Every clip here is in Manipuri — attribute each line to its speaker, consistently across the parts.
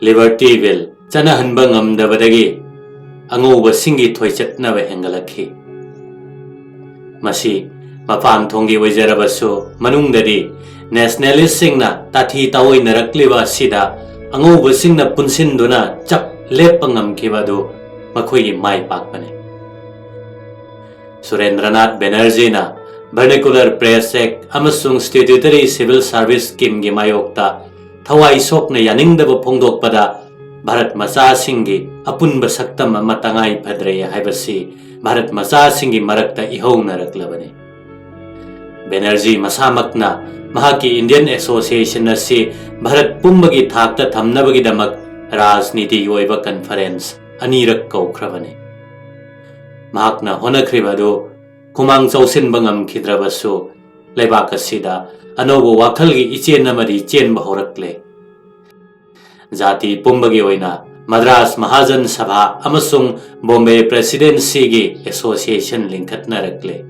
Speaker 1: लिबर्टी बिल चनहनबा ngamdabadagi angubasinggi thoichatnaba hengalakhi masi mapan thongi waijarabasu manungdadi nationalist singna tathi tawoi narakliba sida angubasingna punsinduna chap leppangamkhibadu makhoi mai pakmane Surendranath Banerjee na Vernacular Press Act amasung Statutory Civil Service Scheme gi mayokta thawai sokna yaningdaba phongdokpada Bharat macha singgi apunba saktam ama tangai phadre haibasi Bharat macha singgi marakta ihongnaраklabane Banerjee masamakna mahaki Indian Association asi Bharat pumbagi thakta thamnabagi damak rajniti yoiba conference anirak kaukrabane mahakna honakribadu kumang chausinba ngamkhidrabasu leibak asida anobo wakhalgi ichen amari chenba horakle Jati pumbagi oina Madras Mahajan Sabha amasung Bombay Presidency gi Association linkhatnarakle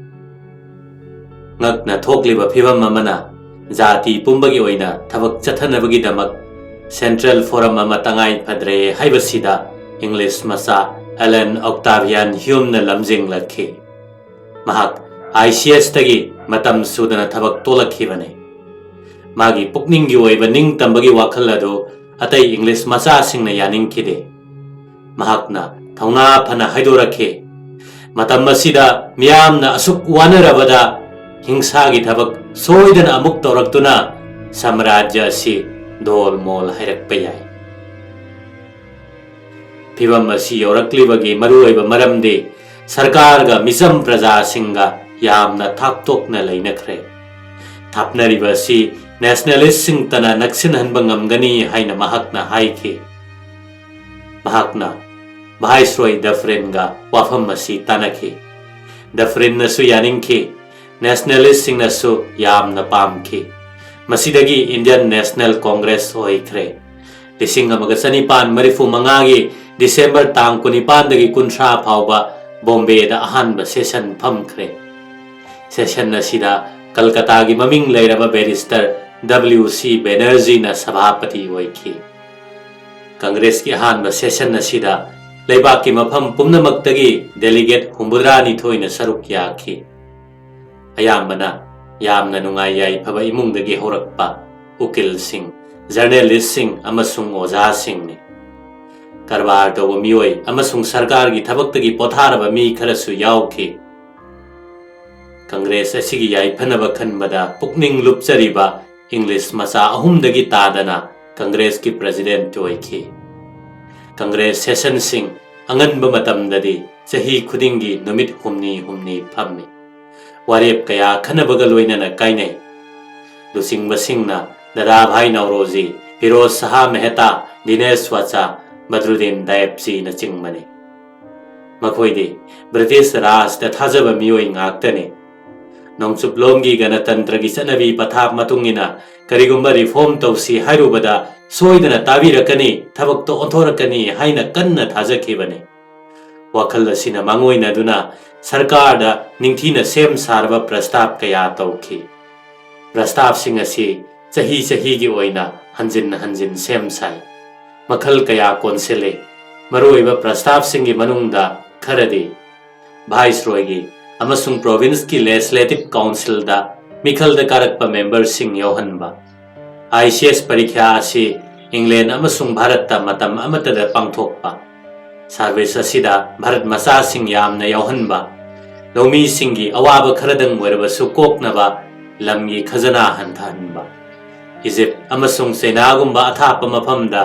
Speaker 1: ngakna thokliba phibam amana Jati pumbagi oina thabak chathanabagi damak Central Forum ama tangai phadre haibasida English masa Alan Octavian Hume na lamjing lakhi mahak ICS tagi matam sudana thabak tolakhibane magi pukninggi oiba ningtambagi wakhal adu atai English macha singna yaningkhide mahakna thauna phana haidorakhe matam asida miyamna asuk wanarabada hingsa gi thabak soidana amuk toraktuna samrajya si dol mol hairakpa yai phibam asi yoraklibagi maruoiba maramde sarkar ga misam praja singa yamna thaktok na leinakhre thapnariba si nationalist sing tana naksin hanba ngamgani haina mahakna haikhe mahakna Viceroy Dufferin ga wafam asi tanakhe Dufferin na su yaningkhe nationalist sing na su yamna pamkhe masidagi Indian National Congress hoikre lising amaga sanipan marifu mangagi December tang kunipan dagi kuntra phauba Bombay da ahanba session phamkhre session na sida Kolkata gi maming leiraba barrister W.C. Banerjee na sabhapati oikhi Congress ki ahanba session na sida leibak ki mafam pumnamaktagi delegate humbudrani thoina saruk yakhi ayambana yamna nungai yai phaba imungdagi horakpa ukil sing journalist sing amasung oja sing ni karbar to mioi amasung sarkar gi thabaktagi potharaba mi kharasu yaukhi Congress asigi yai phanaba khanbada pukning lupchariba English macha ahumdagi tadana Congress ki president oikhi Congress session sing anganba matamdadi chahi khudingi numit humni phammi warep kaya khanabaga loinana kainai lusingba singna dada bhai Nauroji Firoz Shah Mehta Dinesh Wacha Badruddin Daibji na chingmani makhoidi British Raj da thajaba mioi ngaktani nongchup lomgi ganatantra gi chanabi pathap matungina karigumba reform tausi hairubada soidana tabirakani thabak to onthorakani haina kanna thajakhibani wakhal asina mangoina duna sarkar da ningthina sem sarba prastab kaya tauki prastab sing asi chahi gi oina hanjin sem sai makhal kaya konsele maroiba prastab singi manungda kharadi Viceroy gi amasung province ki legislative council da mikhal da karakpa member sing yohanba ICS parikya asi England amasung Bharat ta matam amata da pangthokpa service asida Bharat macha sing yamna yohanba lomi singi awaba kharadang werbasu koknaba lamgi khazana hanthanba Egypt amasung China gumba athapa mafamda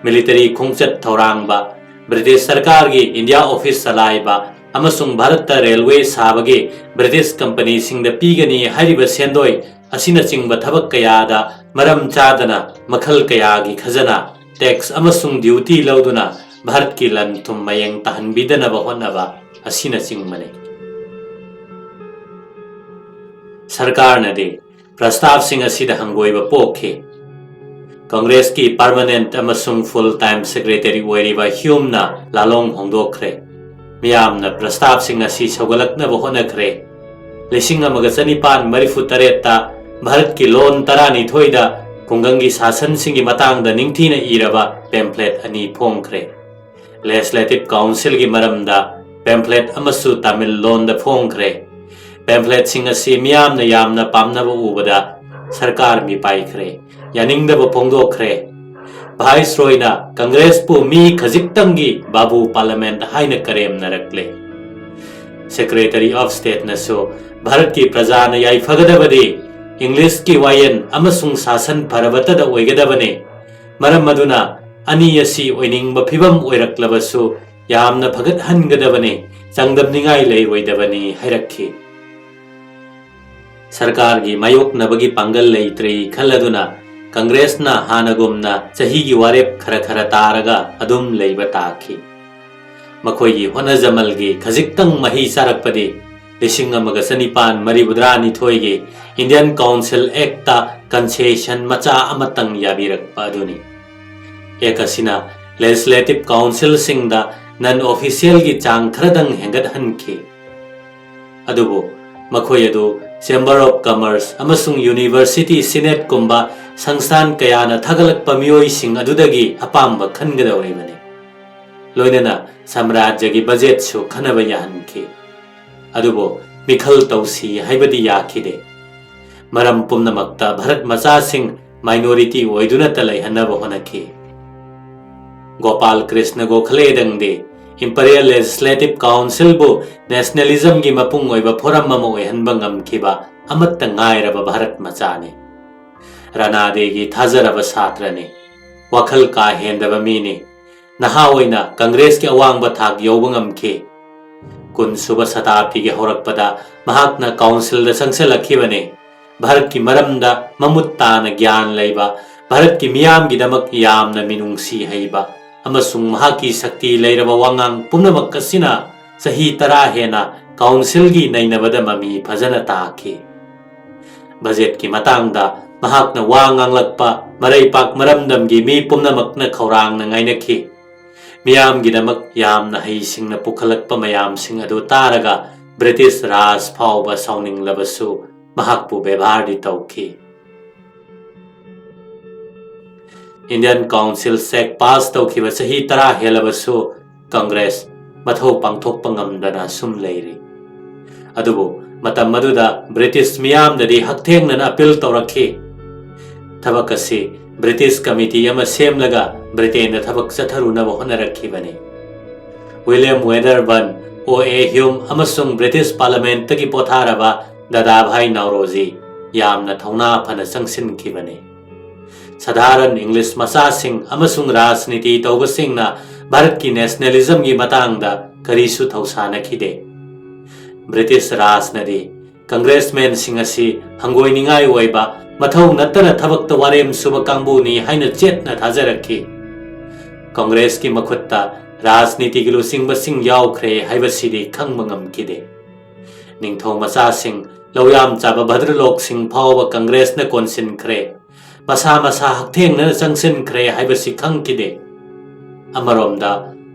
Speaker 1: military khongchat thorangba British sarkar gi India office salaiba amasung Bharat railway sabagi British company singda pigani hariba sendoi asina chingba thabak kaya da maram chadana makhal kaya gi khazana tax amasung duty lauduna Bharat ki lan thum mayeng tahanbidana ba honaba asina chingmane sarkar na de prastab sing asida hangoiba pokhe Congress ki permanent amasung full time secretary oiriba Hume na lalong hongdokre miyamna prastab sing asi sogalakna ba honakhre lising amaga chanipan marifu tareta Bharat ki lon tarani thoida ꯈꯨꯡꯒꯪꯒꯤ ꯁꯥꯁꯟꯁꯤꯡꯒꯤ ꯃꯇꯥꯡꯗ ꯅꯤꯡꯊꯤꯅ ꯏꯔꯕ ꯄꯦꯝꯐ꯭ꯂꯦꯠ ꯑꯅꯤ ꯐꯣꯡꯈ꯭ꯔꯦ꯫ ꯂꯦꯖꯤꯁꯂꯦꯇꯤꯚ ꯀꯥꯎꯟꯁꯤꯜꯒꯤ ꯃꯔꯝꯗ ꯄꯦꯝꯐ꯭ꯂꯦꯠ ꯑꯃꯁꯨ ꯇꯥꯃꯤꯜ ꯂꯣꯟꯗ ꯐꯣꯡꯈ꯭ꯔꯦ꯫ ꯄꯦꯝꯐ꯭ꯂꯦꯠꯁꯤꯡ ꯑꯁꯤ ꯃꯤꯌꯥꯝꯅ ꯌꯥꯝꯅ ꯄꯥꯝꯅꯕ ꯎꯕꯗ ꯁꯔꯀꯥꯔ ꯃꯤꯄꯥꯏꯈ꯭ꯔꯦ, ꯌꯥꯅꯤꯡꯗꯕ ꯐꯣꯡꯗꯣꯛꯈ꯭ꯔꯦ꯫ ꯚꯥꯏꯁꯔꯣꯏꯅ ꯀꯪꯒ꯭ꯔꯦꯁꯄꯨ ꯃꯤ ꯈꯖꯤꯛꯇꯪꯒꯤ ꯕꯥꯕꯨ ꯄꯥꯔꯂꯤꯌꯥꯃꯦꯟꯠ ꯍꯥꯏꯅ ꯀꯔꯦꯝꯅꯔꯛꯂꯦ꯫ ꯁꯦꯀ꯭ꯔꯦꯇꯔꯤ ꯑꯣꯐ ꯁ꯭ꯇꯦꯠꯅꯁꯨ ꯚꯥꯔꯠꯀꯤ ꯄ꯭ꯔꯖꯥꯅ ꯌꯥꯏꯐꯒꯗꯕꯗꯤ ꯏꯪꯂꯤꯁꯀꯤ ꯋꯥꯌꯦꯜ ꯑꯃꯁꯨꯡ ꯁꯥꯁꯟ ꯐꯔꯕꯇꯗ ꯑꯣꯏꯒꯗꯕꯅꯤ, ꯃꯔꯝ ꯑꯗꯨꯅ ꯑꯅꯤ ꯑꯁꯤ ꯑꯣꯏꯅꯤꯡꯕ ꯐꯤꯚꯝ ꯑꯣꯏꯔꯛꯂꯕꯁꯨ ꯌꯥꯝꯅ ꯐꯒꯠꯍꯟꯒꯗꯕꯅꯤ, ꯆꯥꯡꯗꯝꯅꯤꯡꯉꯥꯏ ꯂꯩꯔꯣꯏꯗꯕꯅꯤ ꯍꯥꯏꯔꯛꯈꯤ꯫ ꯁꯔꯀꯥꯔꯒꯤ ꯃꯥꯌꯣꯛꯅꯕꯒꯤ ꯄꯥꯡꯒꯜ ꯂꯩꯇ꯭ꯔꯦ ꯈꯜꯂꯗꯨꯅ ꯀꯪꯒ꯭ꯔꯦꯁꯅ ꯍꯥꯟꯅꯒꯨꯝꯅ ꯆꯍꯤꯒꯤ ꯋꯥꯔꯦꯞ ꯈꯔ ꯇꯥꯔꯒ ꯑꯗꯨꯝ ꯂꯩꯕ ꯇꯥꯈꯤ꯫ ꯃꯈꯣꯏꯒꯤ ꯍꯣꯠꯅꯖꯃꯜꯒꯤ ꯈꯖꯤꯛꯇꯪ ꯃꯍꯩ ꯆꯥꯔꯛꯄꯗꯤ 1962ꯒꯤ ꯏꯟꯗꯤꯌꯟ ꯀꯥꯎꯟꯁꯤꯜ ꯑꯦꯛꯇ ꯀꯟꯁꯦꯁꯟ ꯃꯆꯥ ꯑꯃꯇꯪ ꯌꯥꯕꯤꯔꯛꯄ ꯑꯗꯨꯅꯤ꯫ ꯑꯦꯛ ꯑꯁꯤꯅ ꯂꯦꯖꯤꯁꯂꯦꯇꯤꯚ ꯀꯥꯎꯟꯁꯤꯜꯁꯤꯡꯗ ꯅꯟ ꯑꯣꯐꯤꯁꯤꯌꯦꯜꯒꯤ ꯆꯥꯡ ꯈꯔꯗꯪ ꯍꯦꯟꯒꯠꯍꯟꯈꯤ꯫ ꯑꯗꯨꯕꯨ ꯃꯈꯣꯏ ꯑꯗꯨ ꯆꯦꯝꯕꯔ ꯑꯣꯐ ꯀꯃꯔꯁ ꯑꯃꯁꯨꯡ ꯌꯨꯅꯤꯚꯔꯁꯤꯇꯤ ꯁꯤꯅꯦꯠꯀꯨꯝꯕ ꯁꯪꯁꯊꯥꯟ ꯀꯌꯥꯅ ꯊꯥꯒꯠꯂꯛꯄ ꯃꯤꯑꯣꯏꯁꯤꯡ ꯑꯗꯨꯗꯒꯤ ꯑꯄꯥꯝꯕ ꯈꯟꯒꯗꯧꯔꯤꯕꯅꯤ꯫ ꯂꯣꯏꯅꯅ ꯁꯝꯔꯥꯖ꯭ꯌꯒꯤ ꯕꯖꯦꯠꯁꯨ ꯈꯟꯅꯕ ꯌꯥꯍꯟꯈꯤ꯫ ꯑꯗꯨꯕꯨ ꯃꯤꯈꯜ ꯇꯧꯁꯤ ꯍꯥꯏꯕꯗꯤ ꯌꯥꯈꯤꯗꯦ꯫ ꯃꯔꯝ ꯄꯨꯝꯅꯃꯛꯇ ꯚꯥꯔꯠ ꯃꯆꯥꯁꯤꯡ ꯃꯥꯏꯅꯣꯔꯤꯇꯤ ꯑꯣꯏꯗꯨꯅꯇ ꯂꯩꯍꯟꯅꯕ ꯍꯣꯠꯅꯈꯤ꯫ ꯒꯣꯄꯥꯜ ꯀ꯭ꯔꯤꯁꯅ ꯒꯣꯈꯂꯦꯗꯪꯗꯤ ꯏꯝꯄerial ꯂꯦꯖꯤꯁꯂꯦꯇꯤꯚ ꯀꯥꯎꯟꯁꯤꯜꯕꯨ ꯅꯦꯁꯅꯦꯂꯤꯖꯝꯒꯤ ꯃꯄꯨꯡ ꯑꯣꯏꯕ ꯐꯣꯔꯝ ꯑꯃ ꯑꯣꯏꯍꯟꯕ ꯉꯝꯈꯤꯕ ꯑꯃꯠꯇ ꯉꯥꯏꯔꯕ ꯚꯥꯔꯠ ꯃꯆꯥꯅꯤ꯫ ꯔꯥꯅꯥꯗꯦꯒꯤ ꯊꯥꯖꯔꯕ ꯁꯥꯇ꯭ꯔꯅꯤ, ꯋꯥꯈꯜ ꯀꯥ ꯍꯦꯟꯗꯕ ꯃꯤꯅꯤ, ꯅꯍꯥ ꯑꯣꯏꯅ ꯀꯪꯒ꯭ꯔꯦꯁꯀꯤ ꯑꯋꯥꯡꯕ ꯊꯥꯛ ꯌꯧꯕ ꯉꯝꯈꯤ꯫ 20ꯁꯨꯕ ꯁꯇꯥꯕꯗꯤꯒꯤ ꯍꯧꯔꯛꯄꯗ ꯃꯍꯥꯛꯅ ꯀꯥꯎꯟꯁꯤꯜꯗ ꯆꯪꯁꯤꯜꯂꯛꯈꯤꯕꯅꯤ꯫ ꯚꯥꯔꯠꯀꯤ ꯃꯔꯝꯗ ꯃꯃꯨꯠ ꯇꯥꯅ ꯒ꯭ꯌꯥꯟ ꯂꯩꯕ, ꯚꯥꯔꯠꯀꯤ ꯃꯤꯌꯥꯝꯒꯤꯗꯃꯛ ꯌꯥꯝꯅ ꯃꯤꯅꯨꯡꯁꯤ ꯍꯩꯕ ꯑꯃꯁꯨꯡ ꯃꯍꯥꯛꯀꯤ ꯁꯛꯇꯤ ꯂꯩꯔꯕ ꯋꯥꯉꯥꯡ ꯄꯨꯝꯅꯃꯛ ꯑꯁꯤꯅ ꯆꯍꯤ 10 ꯍꯦꯟꯅ ꯀꯥꯎꯟꯁꯤꯜꯒꯤ ꯅꯩꯅꯕꯗ ꯃꯃꯤ ꯐꯖꯅ ꯇꯥꯈꯤ꯫ ꯕꯖꯦꯠꯀꯤ ꯃꯇꯥꯡꯗ ꯃꯍꯥꯛꯅ ꯋꯥ ꯉꯥꯡꯂꯛꯄ ꯃꯔꯩꯄꯥꯛ ꯃꯔꯝꯗꯝꯒꯤ ꯃꯤ ꯄꯨꯝꯅꯃꯛꯅ ꯈꯧꯔꯥꯡꯅ ꯉꯥꯏꯅꯈꯤ꯫ ꯃꯤꯌꯥꯝꯒꯤꯗꯃꯛ ꯌꯥꯝꯅ ꯍꯩꯁꯤꯡꯅ ꯄꯨꯈꯠꯂꯛꯄ ꯃꯌꯥꯝꯁꯤꯡ ꯑꯗꯨ ꯇꯥꯔꯒ ꯕ꯭ꯔꯤꯇꯤꯁ ꯔꯥꯖ ꯐꯥꯎꯕ ꯁꯥꯎꯅꯤꯡꯂꯕꯁꯨ ꯃꯍꯥꯛꯄꯨ ꯕꯦꯚꯥꯔꯗꯤ ꯇꯧꯈꯤ꯫ ꯏꯟꯗꯤꯌꯟ ꯀꯥꯎꯟꯁꯤꯜ ꯆꯦꯛ ꯄꯥꯁ ꯇꯧꯈꯤꯕ ꯆꯍꯤ 10 ꯍꯦꯜꯂꯕꯁꯨ ꯀꯪꯒ꯭ꯔꯦꯁ ꯃꯊꯧ ꯄꯥꯡꯊꯣꯛꯄ ꯉꯝꯗꯅ ꯁꯨꯝ ꯂꯩꯔꯤ꯫ ꯑꯗꯨꯕꯨ ꯃꯇꯝ ꯑꯗꯨꯗ ꯕ꯭ꯔꯤꯇꯤꯁ ꯃꯤꯌꯥꯝꯗꯗꯤ ꯍꯛꯊꯦꯡꯅꯅ ꯑꯄꯤꯜ ꯇꯧꯔꯛꯈꯤ꯫ ꯊꯕꯛ ꯑꯁꯤ ꯕ꯭ꯔꯤꯇꯤꯁ ꯀꯃꯤꯇꯤ ꯑꯃ ꯁꯦꯝꯂꯒ ꯕ꯭ꯔꯤꯇꯦꯟꯗ ꯊꯕꯛ ꯆꯠꯊꯔꯨꯅꯕ ꯍꯣꯠꯅꯔꯛꯈꯤꯕꯅꯤ꯫ ꯋꯤꯂꯤꯌꯝ ꯋꯦꯗꯔꯕꯔꯟ, ꯑꯣ.ꯑꯦ. ꯍ꯭ꯌꯨꯝ ꯑꯃꯁꯨꯡ ꯕ꯭ꯔꯤꯇꯤꯁ ꯄꯥꯔꯂꯤꯌꯥꯃꯦꯟꯠꯇꯒꯤ ꯄꯣꯊꯥꯔꯕ ꯗꯥꯗꯥꯚꯥꯏ ꯅꯥꯎꯔꯣꯖꯤ ꯌꯥꯝꯅ ꯊꯧꯅꯥ ꯐꯅ ꯆꯪꯁꯤꯟꯈꯤꯕꯅꯤ꯫ ꯁꯥꯙꯥꯔꯟ ꯏꯪꯂꯤꯁ ꯃꯆꯥꯁꯤꯡ ꯑꯃꯁꯨꯡ ꯔꯥꯖꯅꯤꯇꯤ ꯇꯧꯕꯁꯤꯡꯅ ꯚꯥꯔꯠꯀꯤ ꯅꯦꯁꯅꯦꯂꯤꯖꯝꯒꯤ ꯃꯇꯥꯡꯗ ꯀꯔꯤꯁꯨ ꯊꯧꯁꯥꯅꯈꯤꯗꯦ꯫ ꯕ꯭ꯔꯤꯇꯤꯁ ꯔꯥꯖꯅꯗꯤ ꯀꯪꯒ꯭ꯔꯦꯁꯃꯦꯟꯁꯤꯡ ꯑꯁꯤ ꯍꯪꯒꯣꯏꯅꯤꯡꯉꯥꯏ ꯑꯣꯏꯕ, ꯃꯊꯧ ꯅꯠꯇꯅ ꯊꯕꯛꯇ ꯋꯥꯔꯦꯝ ꯁꯨꯕ ꯀꯥꯡꯕꯨꯅꯤ ꯍꯥꯏꯅ ꯆꯦꯠꯅ ꯊꯥꯖꯔꯛꯈꯤ꯫ ꯀꯪꯒ꯭ꯔꯦꯁꯀꯤ ꯃꯈꯨꯠꯇ ꯔꯥꯖꯅꯤꯇꯤꯒꯤ ꯂꯨꯆꯤꯡꯕꯁꯤꯡ ꯌꯥꯎꯈ꯭ꯔꯦ ꯍꯥꯏꯕꯁꯤꯗꯤ ꯈꯪꯕ ꯉꯝꯈꯤꯗꯦ꯫ ꯅꯤꯡꯊꯧ ꯃꯆꯥꯁꯤꯡ, ꯂꯧꯌꯥꯝ ꯆꯥꯕ ꯚꯗ꯭ꯔꯂꯣꯛꯁꯤꯡ ꯐꯥꯎꯕ ꯀꯪꯒ꯭ꯔꯦꯁꯅ ꯀꯣꯟꯁꯤꯟꯈ꯭ꯔꯦ, ꯃꯁꯥ ꯍꯛꯊꯦꯡꯅꯅ ꯆꯪꯁꯤꯟꯈ꯭ꯔꯦ ꯍꯥꯏꯕꯁꯤ ꯈꯪꯈꯤꯗꯦ꯫ ꯑꯃꯔꯣꯝꯗ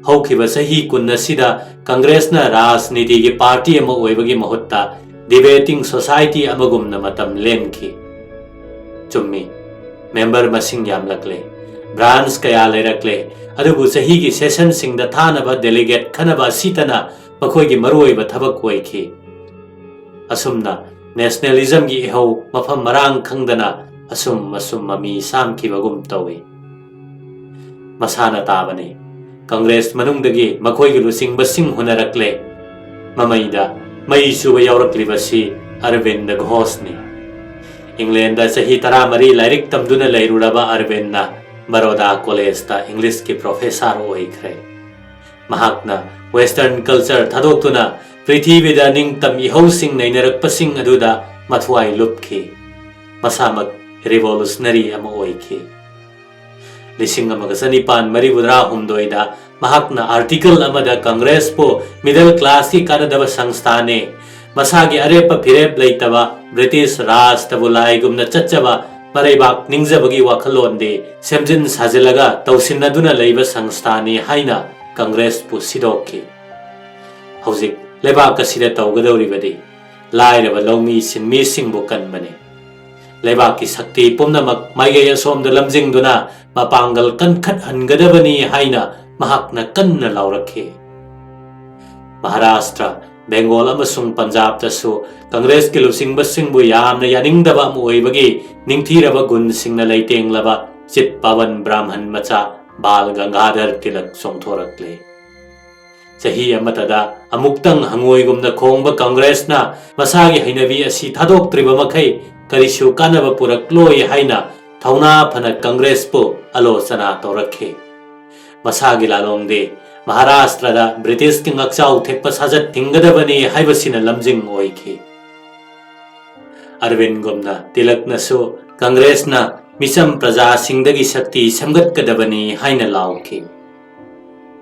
Speaker 1: ꯍꯧꯈꯤꯕ ꯆꯍꯤ 10 ꯑꯁꯤꯗ ꯀꯪꯒ꯭ꯔꯦꯁꯅ ꯔꯥꯖꯅꯤꯇꯤꯒꯤ ꯄꯥꯔꯇꯤ ꯑꯃ ꯑꯣꯏꯕꯒꯤ ꯃꯍꯨꯠꯇ ꯗꯤꯕꯦꯇꯤꯡ ꯁꯣꯁꯥꯏꯇꯤ ꯑꯃꯒꯨꯝꯅ ꯃꯇꯝ ꯂꯦꯟꯈꯤ꯫ ꯆꯨꯝꯃꯤ, ꯃꯦꯝꯕꯔ ꯃꯁꯤꯡ ꯌꯥꯝꯂꯛꯂꯦ, ꯕ꯭ꯔꯥꯟꯆ ꯀꯌꯥ ꯂꯩꯔꯛꯂꯦ, ꯑꯗꯨꯕꯨ ꯆꯍꯤꯒꯤ ꯁꯦꯁꯟꯁꯤꯡꯗ ꯊꯥꯅꯕ ꯗꯦꯂꯤꯒꯦꯠ ꯈꯟꯅꯕ ꯑꯁꯤꯇꯅ ꯃꯈꯣꯏꯒꯤ ꯃꯔꯨꯑꯣꯏꯕ ꯊꯕꯛ ꯑꯣꯏꯈꯤ꯫ ꯑꯁꯨꯝꯅ ꯅꯦꯁꯅꯦꯂꯤꯖꯝꯒꯤ ꯏꯍꯧ ꯃꯐꯝ ꯃꯔꯥꯡ ꯈꯪꯗꯅ ꯑꯁꯨꯝ ꯃꯃꯤ ꯁꯥꯝꯈꯤꯕꯒꯨꯝ ꯇꯧꯏ꯫ ꯃꯁꯥꯅ ꯇꯥꯕꯅꯤ, ꯀꯪꯒ꯭ꯔꯦꯁ ꯃꯅꯨꯡꯗꯒꯤ ꯃꯈꯣꯏꯒꯤ ꯂꯨꯆꯤꯡꯕꯁꯤꯡ ꯍꯨꯟꯅꯔꯛꯂꯦ꯫ ꯃꯃꯩꯗ ꯃꯩ ꯆꯨꯕ ꯌꯥꯎꯔꯛꯂꯤꯕꯁꯤ ꯑꯔꯕꯤꯟꯗ ꯘꯣꯁꯅꯤ꯫ ꯏꯪꯂꯦꯟꯗ ꯆꯍꯤ 13 ꯂꯥꯏꯔꯤꯛ ꯇꯝꯗꯨꯅ ꯂꯩꯔꯨꯔꯕ ꯑꯔꯕꯤꯟꯅ ꯕꯔꯣꯗꯥ ꯀꯣꯂꯦꯖꯇ ꯏꯪꯂꯤꯁꯀꯤ ꯄ꯭ꯔꯣꯐꯦꯁꯔ ꯑꯣꯏꯈ꯭ꯔꯦ꯫ ꯃꯍꯥꯛꯅ ꯋꯦꯁꯇꯔꯟ ꯀꯜꯆꯔ ꯊꯥꯗꯣꯛꯇꯨꯅ ꯄ꯭ꯔꯤꯊꯤꯕꯤꯗ ꯅꯤꯡꯇꯝ ꯏꯍꯧꯁꯤꯡ ꯅꯩꯅꯔꯛꯄꯁꯤꯡ ꯑꯗꯨꯗ ꯃꯊ꯭ꯋꯥꯏ ꯂꯨꯞꯈꯤ꯫ ꯃꯁꯥꯃꯛ ꯔꯤꯚꯣꯂꯨꯁꯅꯔꯤ ꯑꯃ ꯑꯣꯏꯈꯤ꯫ 1962ꯗ ꯃꯍꯥꯛꯅ ꯑꯥꯔꯇꯤꯀꯜ ꯑꯃꯗ ꯀꯪꯒ꯭ꯔꯦꯁꯄꯨ ꯃꯤꯗꯜ ꯀ꯭ꯂꯥꯁꯀꯤ ꯀꯥꯟꯅꯗꯕ ꯁꯪꯁꯊꯥꯟꯅꯤ, ꯃꯁꯥꯒꯤ ꯑꯔꯦꯞꯄ ꯐꯤꯔꯦꯞ ꯂꯩꯇꯕ, ꯕ꯭ꯔꯤꯇꯤꯁ ꯔꯥꯖꯇꯕꯨ ꯂꯥꯏꯒꯨꯝꯅ ꯆꯠꯆꯕ, ꯃꯔꯩꯕꯥꯛ ꯅꯤꯡꯖꯕꯒꯤ ꯋꯥꯈꯜꯂꯣꯟꯗꯤ ꯁꯦꯝꯖꯤꯟ ꯁꯥꯖꯤꯜꯂꯒ ꯇꯧꯁꯤꯟꯅꯗꯨꯅ ꯂꯩꯕ ꯁꯪꯁꯊꯥꯟꯅꯤ ꯍꯥꯏꯅ ꯀꯪꯒ꯭ꯔꯦꯁꯄꯨ ꯁꯤꯗꯣꯛꯈꯤ꯫ ꯍꯧꯖꯤꯛ ꯂꯩꯕꯥꯛ ꯑꯁꯤꯗ ꯇꯧꯒꯗꯧꯔꯤꯕꯗꯤ ꯂꯥꯏꯔꯕ ꯂꯧꯃꯤ ꯁꯤꯟꯃꯤꯁꯤꯡꯕꯨ ꯀꯟꯕꯅꯤ꯫ लेबाकी शक्ति पुनमक माइगै असोमदा लमजिंगदुना मपांगल कनखटहनगदबनी हाइना महाकना कन्ना लाउरखे। महाराष्ट्र, बेंगोल अमसुंग पंजाब तसु कांग्रेस के लुसिंगबसिंगबु यामना यानिंगदबा अमु ओइबगी निंगथीरबा गुणसिंगना लैतेंगलबा चित पवन ब्राह्मण मचा बाल गंगाधर तिलक सोंथोरकले। चही अमतदा अमुक्तंग हंगोइगुमना खोंगबा कांग्रेसना मसागी हैनबी असि थादोक्त्रिबा मखै करिसु कानबा पुरक्लोय हाइना थौना फना कांग्रेसपु आलोचना तौरखे। मसागी लालोंगदे महाराष्ट्रदा ब्रिटिश की ngakchau thekpa sajat thinggadabani haibasina lamjing oikhi। Aurobindo गुमना तिलकना सु कांग्रेसना मिसम प्रजा सिंगदगी शक्ति समगतकदबनी हाइना लाउखि।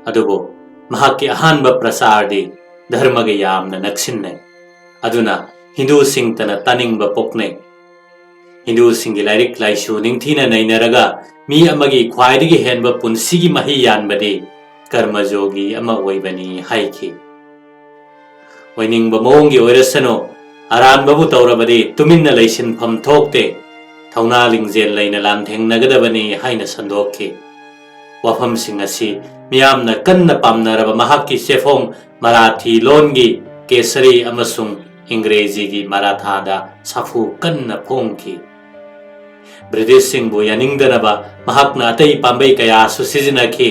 Speaker 1: अदुबो महाके अहानबा प्रसारदि धर्मगे यामना नक्सिन्ने। अदुना हिंदू सिंगतना तानिंगबा पोकने। हिंदू सिंगी लाइरिक लाइसु निंगथीना नैनरगा मी अमगी ख्वाइदगी हेनबा पुंसिगी मही यानबदि कर्मजोगी अमा ओइबनी हाइखि। ओइनिंगबा मोंगी ओइरसनो अरानबबु तौरबदि तुमिन्ना लैसिनफम थोक्ते थौना लिंगजेल लैना लांथेंगनगदबनी हाइना संदोखि। वफमसिंग असि मियामना कन्ना पामनरबा महाकी सेफोंग मराठी लोनगी केसरी अमसुंग इंग्रेजीगी मराठादा साफु कन्ना फोंखि। ब्रिटिश सिंगबु यानिंगदनबा महाकना अतै पांबै कयासु सिजिनखि।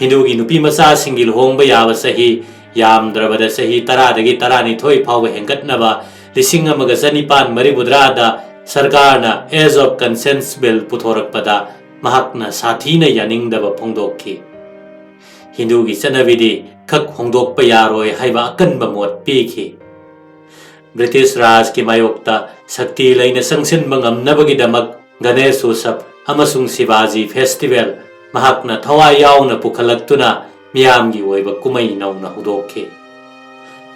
Speaker 1: हिंदू की नुपी मचा सिंगी लुहोंगबा याबा सही यामद्रबदा सही 10 12 फाउबा हेंगतनबा 1994 सरकारना एज ऑफ कंसेंस बिल पुथोरकपदा महाकना साथीना यानिंगदबा फोंदोखि। हिंदू की चनविदि खक होंदोकपा यारोय हाइबा अकनबा मोट पीखि। ब्रिटिश राज की मायोक्ता शक्ति लैना संगसिनबा ngamnabagidamak गणेश उत्सव अमसुंग शिवाजी फेस्टिवल महाकना थवाई यावना पुखलक्तुना मियामगी ओइबा कुमई नौना हुदोखे।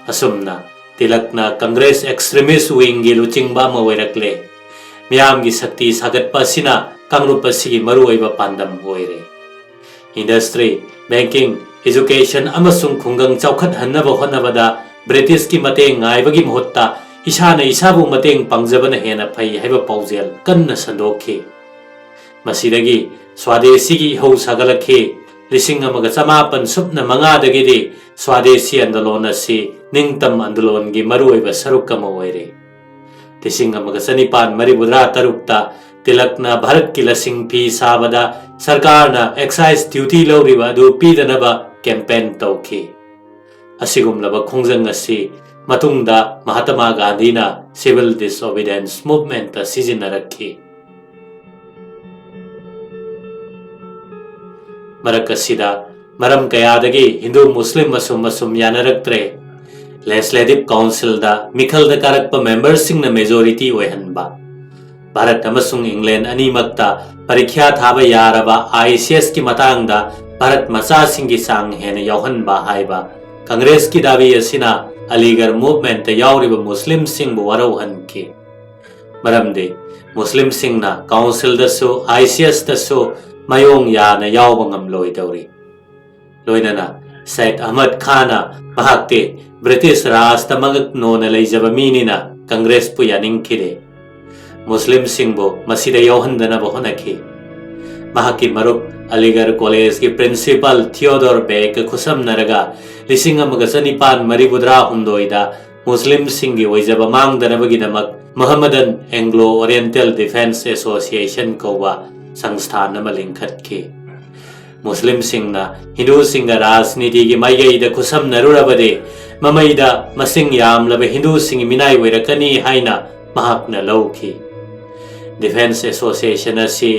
Speaker 1: असुमना तिलकना कांग्रेस एक्सट्रीमिस्ट विंगी लुचिंगबा अमा ओइरकले। मियामगी शक्ति सागतपा असिना कांगरुप असिगी मरु ओइबा पांदम ओइरे। इंडस्ट्री, बैंकिंग, एजुकेशन अमसुंग खुंगंग चौखटहन्नबा होनबदा ब्रिटिश की मतेंग ngaiबगी महत्ता इसाना इसाबु मतेंग पांगजबना हेना फै हाइबा पाउजेल कन्ना संदोखि। मसिदगी स्वदेशी की हौ सागलखि। 1995 स्वदेशी आंदोलन असि निंगतम आंदोलन की मरुओइबा सरुक अमा ओइरे। 1993 तिलकना भारत की लसिंग फी साबदा सरकारना एक्साइज ड्यूटी लौरिबा अदु पीदनबा कैंपेन तौखि। असिगुमलबा खोंजंग असि मतुंगदा महात्मा गांधीना सिविल डिसओबीडियंस मूवमेंट सिजिनरखि। मरकसिदा मरम कयादगी हिंदू मुस्लिम मसुम यानरक्त्रे। लेजिस्लेटिव काउंसिल दा मिखलदा कारकपा मेंबरसिंगना मेजॉरिटी ओइहनबा। भारत अमसुंग इंग्लैंड अनिमक्ता परीक्षा थाबा यारबा ICS की मतांगदा भारत मचासिंगी सांग हेना यावहनबा हाइबा कांग्रेस की दावी असिना अलीगढ़ मूवमेंट यावरिबा मुस्लिम सिंगबु वरौहनखि। मरमदे मुस्लिम सिंगना काउंसिल दसु ICS दसु मयोंग याना यावबा ngamloidawri। लोइनना सैयद अहमद खाना महाक्ते ब्रिटिश राज मगक नोना लैजबा मीनिना कांग्रेस पु यानिंगखिरे। मुस्लिम सिंगबु मसिदा यावहनदनबा होनखि। महाकी मरुप अलीगढ़ कॉलेज की प्रिंसिपल थियोडोर बेक खुसमनरगा 1994 मुस्लिम सिंगी ओइजबा मांगदनबगिदमक Mohammedan Anglo Oriental defence association कौवा संस्थान अमा लिंखटखि। मुस्लिम सिंगना हिंदू सिंग राजनीति की माइगैदा खुसमनरुरबदे ममैदा मसिंग यामलबा हिंदू सिंग मिनाय ओइरकनी हाइना महाकना लौखि। डिफेंस एसोसिएशन असि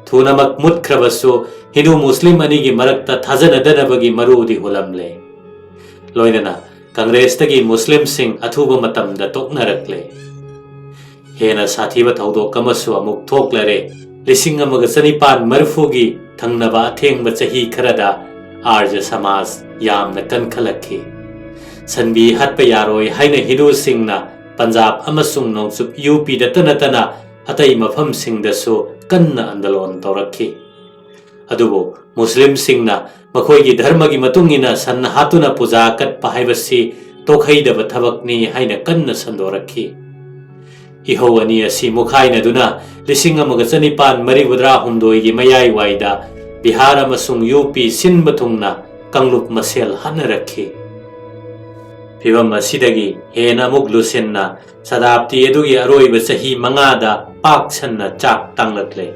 Speaker 1: थुनमक मुत्ख्रबसु हिंदू मुस्लिम अनिगी मरक्ता थाजनदनबगी मरुदी हुलमले। लोइनना कांग्रेस तगी मुस्लिम सिंग अथुबा मतमदा तोकनरकले। हेना साथीबा थौदोक अमसु अमुक थोक्लरे। 1994 की थंगनबा अथेंगबा चही खरदा आर्य समाज यामना कनखलखि। सनबी हटपा यारोय हाइना हिंदू सिंगना पंजाब अमसुंग नोंगचुप UP दतनतना अतै मफम सिंगदसु कन्ना आंदोलन तौरखि। अदुबो मुस्लिम सिंगना मखोइगी धर्म की मतुंगिना सन हातुना पूजा कटपा हाइबसि तोखैदबा थबकनी हाइना कन्ना संदोरखि। इहो अनि असि मुखाइनदुना 1974 गी मयाई वाइदा बिहार अमसुंग यूपी सिनब थुंगना कंगलुप मसेल हनरखी फिवम असिदगी हेना मुक लुसेन्ना सदाब्दी एदुगी अरोइब चही मंगादा पाक्सन्ना चाक तांगलक्ले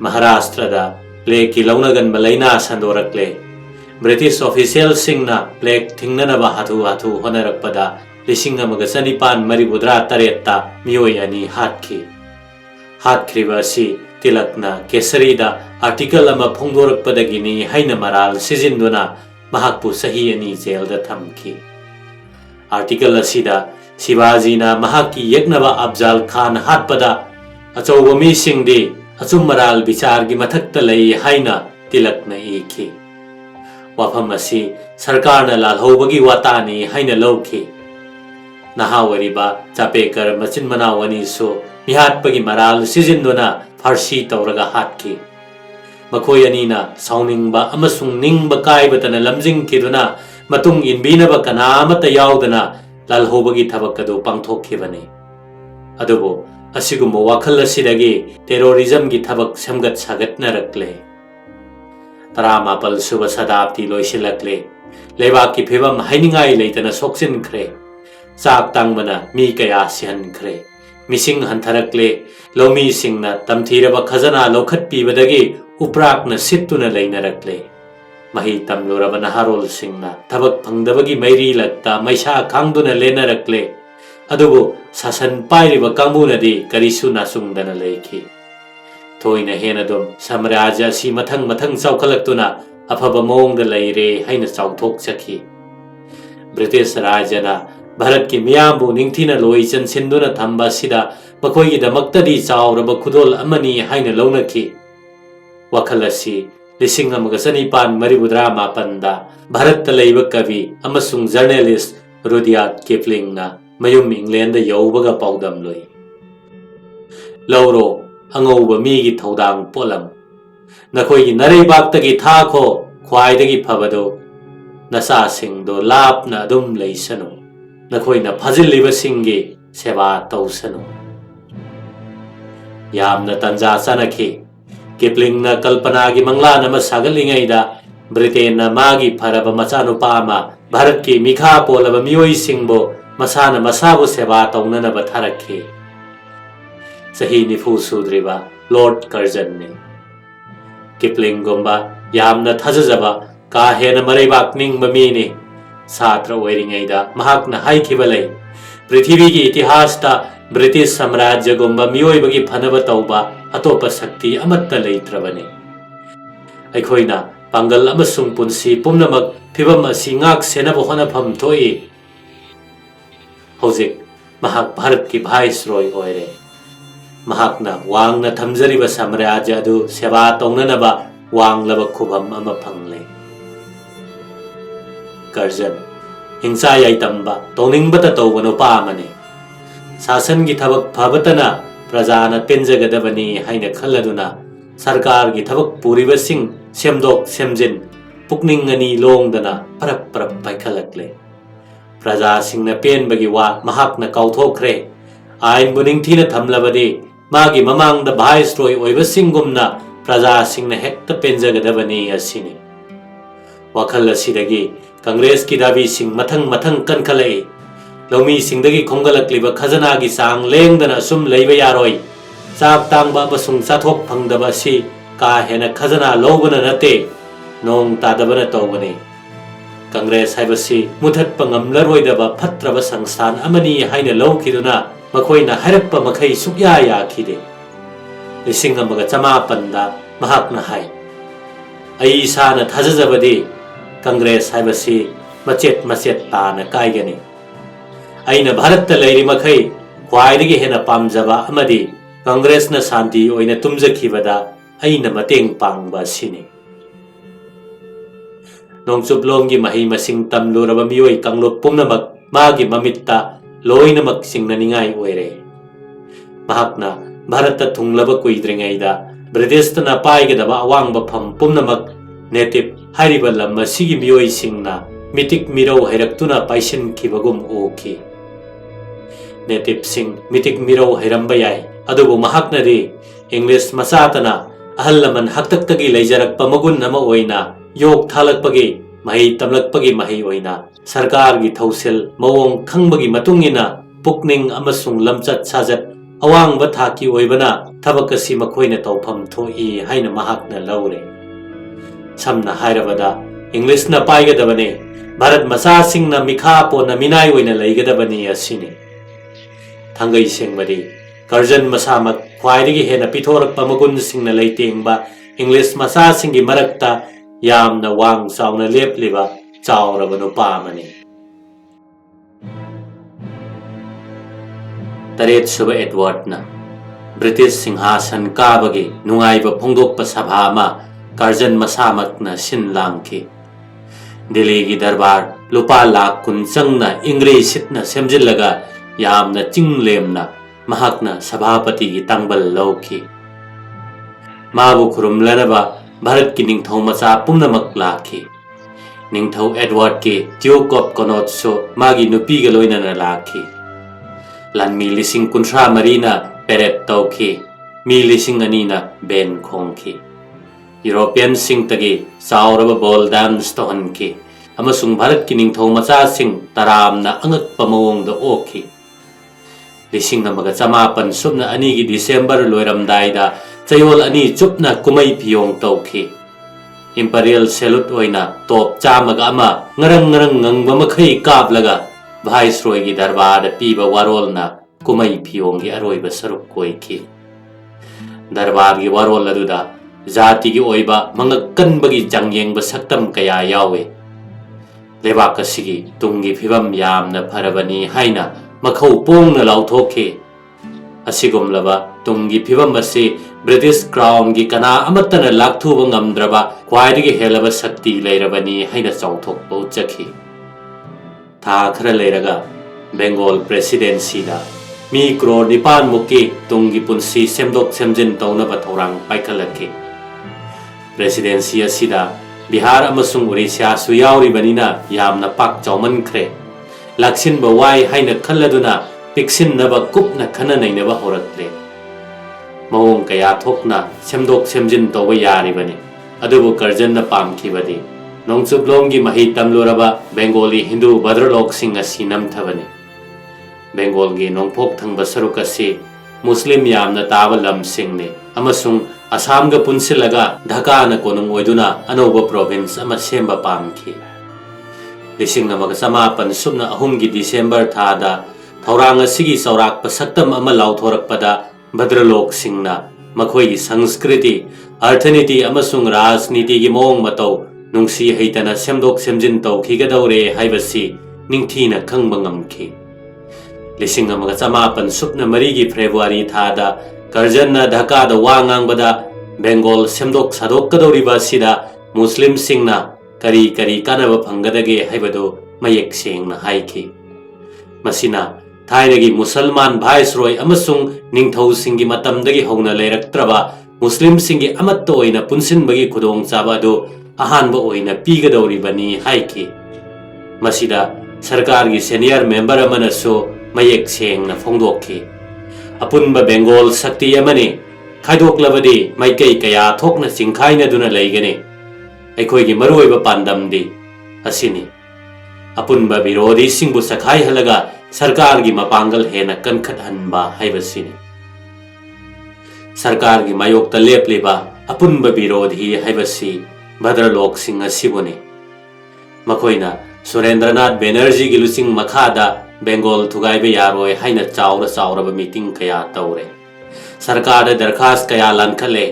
Speaker 1: महाराष्ट्रदा प्लेग लौनगन लैना संदोरक्ले ब्रिटिश ऑफिशियल सिंगना प्लेग थिंगनबा हाथु हाथु होनरक्पदा 1994 मियोय अनि हातखी हातख्रिबा असि तिलकना केसरीदा आर्टिकल अमा फोंदोरक्पदगिनी हाइना मराल सिजिन्दुना महाकपु सही अनि जेलदा थमखी आर्टिकल असिदा शिवाजीना महाकी यज्ञवा अफजाल खान हातपदा अचौब मिसिंगदि अचुम मराल विचारगी मथक्ता लई हाइना तिलकना इखी वाफम असि सरकारना लालहौबगी वातानी हाइना लौखी नहावरिबा चापेकर मचिन मनावनी सो मिहाटपगी मराल सिजिन्दुना फारसी तौरगा हातखी मखोय अनीना साउनिंगबा अमसुंग निंगबा काइबतना लमजिंगखिदुना मतुंग इनबीनबा कनामता याउदना लालहौबगी थबकदो पांथोखिबने अदुबो असिगुम वाखल असिदगी टेरोरिज्म की थबक समगत सागतनरक्ले 19 सुब शताब्दी लोइसिलक्ले लेबाक की फिवम हाइनिंगाई लेतना सोक्सिनख्रे चाक तांगबना मी कया सिहनख्रे मिसिंग हंथरक्ले लौमी सिंगना तमथीरबा खजना लौखटपीबदगी उपराकना सित्तुना लैनरक्ले मही तमलोरबा नहारोल सिंगना थबक फंगदबगी मैरी लगता मैसा खांगदुना लेनरक्ले अदुबु सासन पाइरिबा कांगबुनदी करिसु नासुंगदना लेखी थोइना हेनदुम साम्राज्य असि मथंग मथंग चौखलक्तुना अफबा मोंगदा लैरे हाइना चौथोकचखी ब्रिटिश राज्यना भारत की मियामबु निंगथिना लोई चनसिन्दुना थंबा सिदा मखोइगी दमक्तदी चावरबा खुदोल अमनी हाइना लौनखी वखल असि 1994 भारत लैब कवि अमसुंग जर्नलिस्ट रुडियार्ड किपलिंगना मयुम इंग्लैंड यौबगा पाउदम लोई लौरो अंगौबा मीगी थौदांग पोलम नखोइगी नरैबाक्तगी थाखो ख्वाइदगी फबदो नसासिंगदो लापना अदुम लैसनु नखोइना फजिल्लिबसिंगी सेवा तौसनु यामना तंजा चनखी किपलिंगना कल्पनागी मंगलान अमा सागलिंगैदा ब्रिटेनना मागी फरब मचानुपामा भारत की मिखा पोलब मियोइसिंगबो मसाना मसाबु सेवा तौननबा थारखी सही निफु सुद्रिबा लॉर्ड कर्जन ने किपलिंग गुम्बा यामना थजजबा का हेन मरैबाक निंगबा मीने छात्र ओइरिङैदा महाकना हाइखिबा लै पृथ्वीगी इतिहासता ब्रिटिश साम्राज्य गुम्बा मियोइबगी फनबा तौबा अतोप शक्ति अमत्ता लैत्रबने अखोइना पांगल अमसुंग पुंसी पुमनमक फिबम असि ngak सेनबा होनफम थोइ हौजिक महाक भारत की भाइसरॉय ओइरे महाकना वांगना थमजरिबा साम्राज्य अदु सेवा तौननबा वांगलबा खुबम अमा फंगले कर्जन हिंसा याइतंबा तौनिंगबता तौबनो पामने शासन की थबक फबतना प्रजाना पेंजगदबनी हाइना खल्लदुना सरकार की थबक पुरिबसिंग सेमदोक सेमजिन पुकनिंगनी लोंगदना परप परप पाइखलक्ले प्रजा सिंगना पेनबगी वा महाकना काउथोखरे आइन बुनिंगथीना थमलबदे मागी ममांगद भाइसरॉय ओइबसिंगुमना प्रजा सिंगना हेक्ता पेंजगदबनी असिनी वखल असिदगी कांग्रेस की दाबी सिंग मथंग मथंग कनखलै लौमी सिंगदगी खोंगलक्लिबा खजनागी सांग लेंगदना सुम लैबा यारोय चाक तांगबा बसुंग चाथोक फंगदबा सि का हेना खजना लौबना नते नोंग तादबना तौबने कांग्रेस हाइबसि मुथतपा ngamlaroidaba फत्रबा संस्थान अमनी हाइना लौखिदुना मखोइना हरप्पा मखै सुक्या याखिदे 1950 महाकना हाइ अई साना थजजबदे कांग्रेस हाइबसि मचेत मचेत ताना काइगने अइना भारत लैरि मखै ख्वाइदगी हेना पामजबा अमदि कांग्रेसना शांति ओइना तुमजखिबदा अइना मतेंग पांगबा सिने नोंगचुपलोंगी मही मसिंग तमलुरबा मियोइ कांगलुप पुमनमक मागी ममित्ता लोइनमक सिंगननिंगाई ओइरे महाकना भारत थुंगलबा कुइद्रिङैदा ब्रिटिशतना पाइगदबा अवांगबा फम पुमनमक नेटिव हाइरिबा लम मसिगी मियोइ सिंगना मितिक मिरौ हैरक्तुना पाइसिनखिबगुम ओखि नेटिवसिंग मितिक मिरौ हैरंबा याय अदुबु महाकनदी इंग्लिश मसातना अहल लमन हक्तक्तगी लेजरक्पा मगुन अमा ओइना योग थालक्पगी मही तमलक्पगी मही ओइना सरकार की थौसिल मवोंग खंगबगी मतुंगिना पुकनिंग अमसुंग लमचत साजत अवांग बथाकी ओइबना थबक असि मखोइना तौफम थोई हाइना महाकना लौरे समना हाइरबदा इंग्लिश न पाइगदबने भारत मसासिंगना मिखा पोना मिनाय ओइना लैगदबनी असिनि थंगई सेंगबदी कर्जन मसामक ख्वाइदगी हेना पिथोरक्पा मगुन सिंगना लैतेंगबा इंग्लिश मसासिंगी मरक्ता यामना वांग चावना लेपलिबा चावरबा नुपा अमनि तरेत सुबह एडवर्डना ब्रिटिश सिंहासन काबगी नुंगाइबा फोंदोकपा सभा अमा कर्जन मसामकना सिन लांगखि दिल्ली की दरबार लुपा लाख कुन चंगना इंग्रे सिटना सेमजिलगा यामना चिंगलेमना महाकना सभापति की तंगबल लौखि माबु खुरुमलनबा भारत की निंगथौ मचा पुमनमक लाखि निंगथौ एडवर्ड के ड्यूक ऑफ कनॉट्सो मागी नुपीगा लोइनना लाखि लानमी लिसिंग कुंथ्रा मरीना पेरेड तौखि मी लिसिंग अनीना बेन खोंखि यूरोपियन सिंग तगी चावरबा बॉल डांस तोहनखि अमसुंग भारत की निंगथौ मचा सिंग तरामना अंगकपा मवोंगदा ओखि लिसिंग अमगा चमापन सुबना अनी की दिसंबर लोइरमदाइदा चयोल अनी चुपना कुमई फियोंग तौखि इंपीरियल सैल्यूट ओइना टॉप चामगा अमा ngरंग ngरंग ngंगबा मखै कापलगा भाइसरॉय की दरबार पीबा वारोलना कुमई फियोंग की अरोइबा सरुक कोइखि दरबार की वारोल अदुदा जाति की ओइबा मंगक कनबगी जंगयेंगबा सक्तम कया यावे लेबाक असिगी तुंगी फिबम यामना फरबनी हाइना मखौ पोंगना लाउथोखे असिगुमलबा तुंगी फिबम असे ब्रिटिश क्राउन की कना अमतना लाक्थुबा ngamद्रबा ख्वाइदगी हेलबा शक्ति लेरबनी हाइना चौथोकपा उच्चखि था खरा लेरगा बेंगोल प्रेसिडेंसी दा मी क्रोर निपान मुक्की तुंगी पुंसी सेमदोक सेमजिन तौनबा थौरांग पाइखलखि प्रेसिडेंसी असिदा बिहार अमसुंग उड़ीसा सुयावरिबनिना यामना पाक चौमनख्रे लाक्सिनबा वाई हाइना खल्लदुना पिक्सिनबा कुपना खना नैनबा होरक्ले मवोंग कया थोकना सेमदोक सेमजिन तौबा यारिबनि अदुबु कर्जनना पामखिबदि नोंगचुपलोंगी मही तमलोरबा बेंगोली हिंदू भद्रलोक सिंह असि नमथबनि बेंगोल की नोंगफोक थंगबा सरुक असि मुस्लिम यामना ताबा लम सिंगने अमसुंग असम गा पुनसिलगा ढाका न कोनुंग ओइदुना अनौबा प्रोविंस अमा सेमबा पामखि लिसिंग अमगा समापन सुबना अहुम की दिसंबर थादा थौरांग असिगी चौराकपा सक्तम अमा लाउथोरकपदा भद्रलोक सिंगना मखोई की संस्कृति अर्थनीति अमसुंग राजनीति की मोंग मतौ नुंगसी हैतना सेमदोक सेमजिन तौखिगदौरे हाइबसी निंगथीना खंगबा ngamखि लिसिंग अमगा समापन सुबना मरी की फेब्रुआरी थादा कर्जनना ढाकादा वा ngangbada बेंगोल सेमदोक सादोकदौरिबा सिदा मुस्लिम सिंगना करी करी कानबा फंगदगे हाइबदो मयेक सेंगना हाइखि मसिना थाइनगी मुसलमान भाइसरॉय अमसुंग निंगथौ सिंगी मतमदगी हौना लेरक्त्रबा मुस्लिम सिंगी अमत्तो ओइना पुनसिनबगी खुदोंग चाबादो अहानबा ओइना पीगदौरिबनी हाइखि मसिदा सरकार की सीनियर मेंबर अमनसो मयेक सेंगना फोंदोखि अपुनबा बेंगोल शक्ति अमने खाइदोक्लबदि माइकई कया थोकना चिंखाइनदुना लैगने अखोइगी मरुओइबा पांदमदि असिनि अपुनबा विरोधी सिंबु सखाइहलगा सरकार की मपांगल हेना कनखटहनबा हाइबसिनि सरकार की मायोक्ता लेपलिबा अपुनबा विरोधी हाइबसि भद्रलोक सिंह असिबुनि मखोइना सुरेंद्रनाथ बैनर्जी की लुचिंग मखादा बेंगोल थुगाइबा यारोय हाइना चावरबा मीटिंग कया तौरे सरकार दरखास्त कया लानखले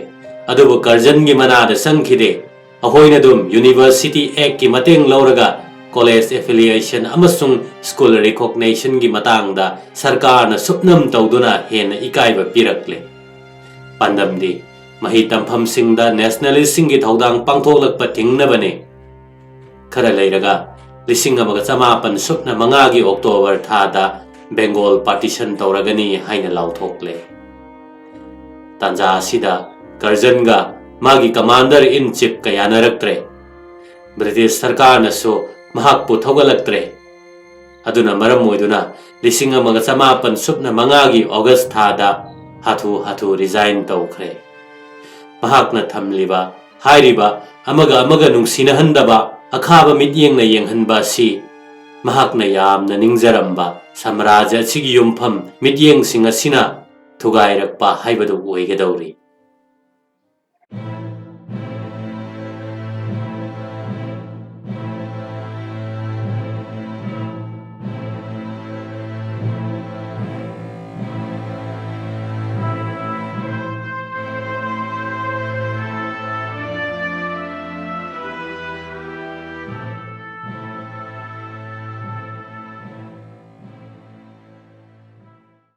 Speaker 1: अदुबु कर्जन की मनादा संखिदे अहोइनदुम यूनिवर्सिटी एक्ट की मतेंग लौरगा कॉलेज एफिलिएशन अमसुंग स्कूल रिकॉग्निशन की मतांगदा सरकार न सुपनम तौदुना हेन इकाइबा पिरक्ले पंदमदी मही तंफम सिंगदा नेशनलिस्ट सिंगी थौदांग पांथोलकपा थिंगनबने खरा लेरगा लिसिंग अमगा चमापन सुपना मंगागी अक्टोबर थादा बेंगोल पार्टीशन तौरगनी हाइना लाउथोकले तांजा असिदा कर्जनगा मागी कमांडर इन चीफ कयानरक्त्रे ब्रिटिश सरकार नसो महाकपु थौगलक्त्रे ꯑꯗꯨꯅ ꯃꯔꯝ ꯑꯣꯏꯗꯨꯅ 1995ꯒꯤ ꯑꯣꯒꯁꯠ ꯊꯥꯗ ꯍꯥꯊꯨ ꯔꯤꯖꯥꯏꯟ ꯇꯧꯈ꯭ꯔꯦ꯫ ꯃꯍꯥꯛꯅ ꯊꯝꯂꯤꯕ ꯍꯥꯏꯔꯤꯕ ꯑꯃꯒ ꯅꯨꯡꯁꯤꯅꯍꯟꯗꯕ ꯑꯈꯥꯕ ꯃꯤꯠꯌꯦꯡꯅ ꯌꯦꯡꯍꯟꯕ ꯑꯁꯤ ꯃꯍꯥꯛꯅ ꯌꯥꯝꯅ ꯅꯤꯡꯖꯔꯝꯕ ꯁꯃꯔꯥꯖ꯭ꯌ ꯑꯁꯤꯒꯤ ꯌꯨꯝꯐꯝ ꯃꯤꯠꯌꯦꯡꯁꯤꯡ ꯑꯁꯤꯅ ꯊꯨꯒꯥꯏꯔꯛꯄ ꯍꯥꯏꯕꯗꯨ ꯑꯣꯏꯒꯗꯧꯔꯤ꯫